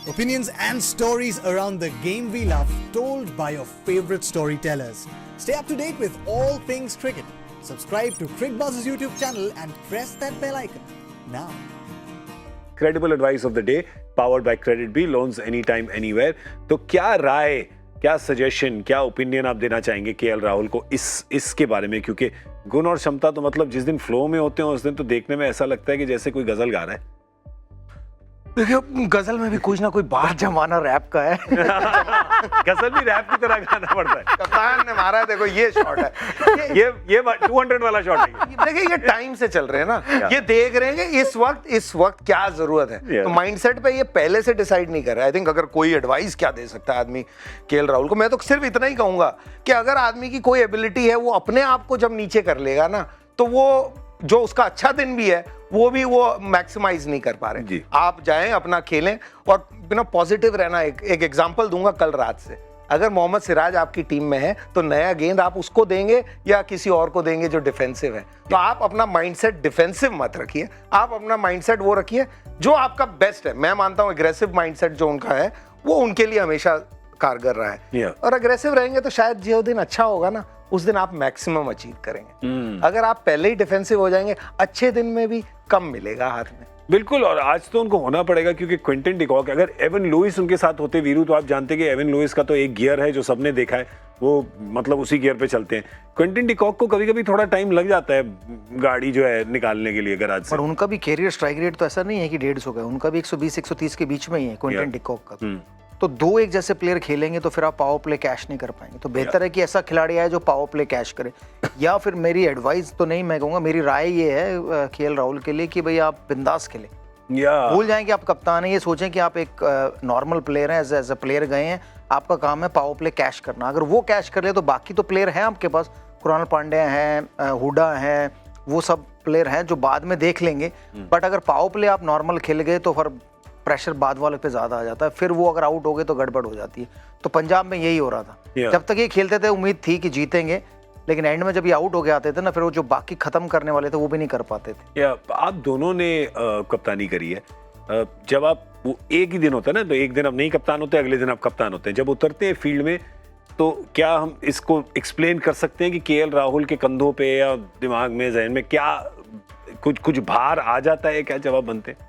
Opinions and stories around the game we love, told by your favorite storytellers. Stay up to date with all things cricket. Subscribe to CricBuzz's YouTube channel and press that bell icon now. Credible advice of the day, powered by Credit B, loans anytime, anywhere. तो क्या राय, क्या suggestion, क्या opinion आप देना चाहेंगे KL Rahul को इसके बारे में? क्योंकि गुण और क्षमता तो मतलब जिस दिन फ्लो में होते हैं उस दिन तो देखने में ऐसा लगता है कि जैसे कोई गजल गा रहा है। देखिए, गजल में भी कुछ ना कोई बात जमाना रैप का है। गजल भी रैप की तरह गाना पड़ता है। कप्तान ने मारा, देखो ये शॉट है, ये 200 वाला शॉट है। देखिए ये टाइम से चल रहे हैं ना, ये देख रहे हैं कि इस वक्त क्या जरूरत है। तो माइंडसेट पे ये पहले से डिसाइड नहीं कर रहा है। आई थिंक अगर कोई एडवाइस क्या दे सकता है आदमी केएल राहुल को, मैं तो सिर्फ इतना ही कहूंगा कि अगर आदमी की कोई एबिलिटी है, वो अपने आप को जब नीचे कर लेगा ना, तो वो जो उसका अच्छा दिन भी है वो मैक्सिमाइज नहीं कर पा रहे। आप जाएं, अपना खेलें और बिना पॉजिटिव रहना। एक एग्जांपल दूंगा कल रात से। अगर मोहम्मद सिराज आपकी टीम में है तो नया गेंद आप उसको देंगे या किसी और को देंगे जो डिफेंसिव है? तो आप अपना माइंडसेट डिफेंसिव मत रखिए, आप अपना माइंडसेट वो रखिए जो आपका बेस्ट है। मैं मानता हूं एग्रेसिव माइंडसेट जो उनका है वो उनके लिए हमेशा कारगर रहा है। और अग्रेसिव रहेंगे तो शायद जो दिन अच्छा होगा ना, उस दिन आप मैक्सिमम अचीव करेंगे। अगर आप पहले ही डिफेंसिव हो जाएंगे, अच्छे दिन में भी कम मिलेगा हाथ में। बिल्कुल, और आज तो उनको होना पड़ेगा क्योंकि क्विंटन डिकॉक, अगर एवन लुइस उनके साथ होते वीरू, तो आप जानते कि एवन लुइस का तो एक गियर है जो सबने देखा है, वो मतलब उसी गियर पे चलते हैं। क्विंटन डिकॉक को कभी कभी थोड़ा टाइम लग जाता है गाड़ी जो है निकालने के लिए गराज से। और उनका भी कैरियर स्ट्राइक रेट तो ऐसा नहीं है कि 150 का, उनका भी 120-130 के बीच में ही है क्विंटन डिकॉक का। तो दो एक जैसे प्लेयर खेलेंगे तो फिर आप पावर प्ले कैश नहीं कर पाएंगे। तो बेहतर है कि ऐसा खिलाड़ी आए जो पावर प्ले कैश करे। या फिर मेरी एडवाइस तो नहीं, मैं कहूँगा मेरी राय ये है केएल राहुल के लिए कि भाई आप बिंदास खेलें। भूल जाएं कि आप कप्तान हैं, ये सोचें कि आप एक नॉर्मल प्लेयर हैं, एज ए प्लेयर गए हैं, आपका काम है पावर प्ले कैश करना। अगर वो कैश कर ले तो बाकी तो प्लेयर हैं आपके पास, कुणाल पांड्या हैं, हुडा हैं, वो सब प्लेयर हैं जो बाद में देख लेंगे। बट अगर पावर प्ले आप नॉर्मल खेल गए तो फिर प्रेशर बाद वाले पे ज्यादा आ जाता है, फिर वो अगर आउट हो गए तो गड़बड़ हो जाती है। तो पंजाब में यही हो रहा था। जब तक ये खेलते थे उम्मीद थी कि जीतेंगे, लेकिन एंड में जब ये आउट हो गए आते थे ना, फिर वो जो बाकी खत्म करने वाले थे वो भी नहीं कर पाते थे। आप दोनों ने कप्तानी करी है। जब आप वो एक ही दिन होता है ना, तो एक दिन आप नहीं कप्तान होते, अगले दिन आप कप्तान होते हैं। जब उतरते हैं फील्ड में तो क्या हम इसको एक्सप्लेन कर सकते हैं कि केएल राहुल के कंधों पे या दिमाग में, जहन में क्या कुछ भार आ जाता है क्या जब आप बनते हैं?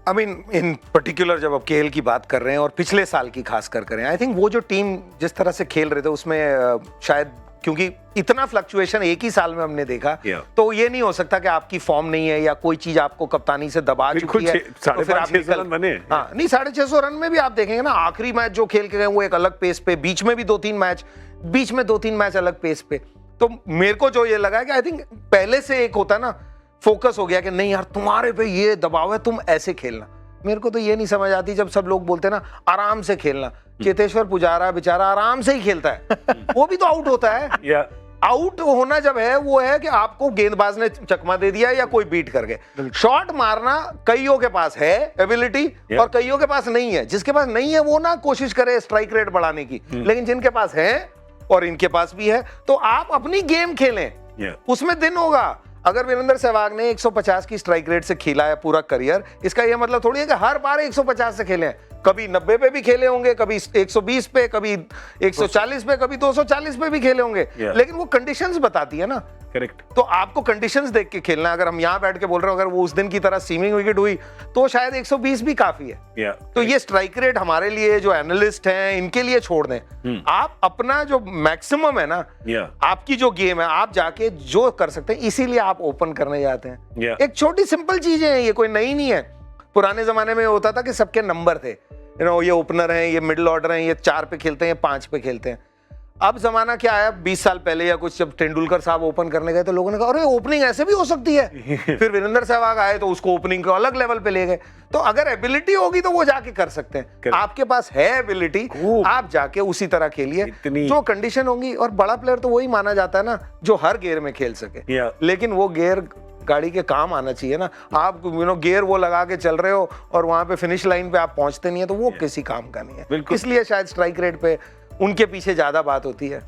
आई मीन इन पर्टिकुलर जब आप केएल की बात कर रहे हैं और पिछले साल की खास कर करें, आई थिंक वो जो टीम जिस तरह से खेल रहे थे उसमें शायद क्योंकि इतना फ्लक्चुएशन एक ही साल में हमने देखा, तो ये नहीं हो सकता कि आपकी फॉर्म नहीं है या कोई चीज आपको कप्तानी से दबा चुकी है तो फिर आप रन बने। हाँ, नहीं 650 रन में भी आप देखेंगे ना, आखिरी मैच जो खेल के गए वो एक अलग पेस पे, बीच में भी 2-3 मैच अलग पेस पे। तो मेरे को जो ये लगा है कि आई थिंक पहले से एक होता ना फोकस हो गया कि नहीं यार तुम्हारे पे ये दबाव है, तुम ऐसे खेलना। मेरे को तो ये नहीं समझ आती जब सब लोग बोलते हैं ना आराम से खेलना। चेतेश्वर पुजारा बेचारा आराम से ही खेलता है, वो भी तो आउट होता है। आउट होना जब है वो है कि आपको गेंदबाज ने चकमा दे दिया या कोई बीट कर गए। शॉट मारना कईयों के पास है एबिलिटी और कईयों के पास नहीं है। जिसके पास नहीं है वो ना कोशिश करे स्ट्राइक रेट बढ़ाने की, लेकिन जिनके पास है और इनके पास भी है, तो आप अपनी गेम खेलें, उसमें दिन होगा। अगर वीरेंद्र सहवाग ने 150 की स्ट्राइक रेट से खेला है पूरा करियर, इसका यह मतलब थोड़ी है कि हर बार 150 से खेले हैं। कभी 90 पे भी खेले होंगे, कभी 120 पे, कभी 140 पे, कभी 240 पे भी खेले होंगे, लेकिन वो कंडीशंस बताती है ना। करेक्ट। तो आपको कंडीशंस देख के खेलना है। अगर हम यहाँ बैठ के बोल रहे हो अगर वो उस दिन की तरह सीमिंग विकेट हुई तो शायद 120 भी काफी है। तो ये स्ट्राइक रेट हमारे लिए जो एनालिस्ट हैं इनके लिए छोड़ दें। आप अपना जो मैक्सिमम है ना, आपकी जो गेम है आप जाके जो कर सकते हैं, इसीलिए आप ओपन करने जाते हैं। एक छोटी सिंपल चीजें हैं, ये कोई नई नहीं है। पुराने जमाने में होता था कि सबके नंबर थे, ये ओपनर हैं, ये मिडिल ऑर्डर हैं, ये 4 पे खेलते हैं, 5 पे खेलते हैं। अब जमाना क्या है, 20 साल पहले या कुछ जब तेंदुलकर साहब ओपन करने गए तो लोगों ने कहा अरे ओपनिंग ऐसे भी हो सकती है। फिर वीरेंद्र सहवाग आए तो उसको ओपनिंग को अलग लेवल पे ले गए। तो अगर एबिलिटी होगी तो वो जाके कर सकते हैं। आपके पास है एबिलिटी, आप जाके उसी तरह खेलिए जो कंडीशन होंगी। और बड़ा प्लेयर तो वही माना जाता है ना जो हर गेयर में खेल सके, लेकिन वो गेयर गाड़ी के काम आना चाहिए ना। आप गियर वो लगा के चल रहे हो और वहां पे फिनिश लाइन पे आप पहुंचते नहीं है, तो वो किसी काम का नहीं है। इसलिए शायद स्ट्राइक रेट पे उनके पीछे ज्यादा बात होती है।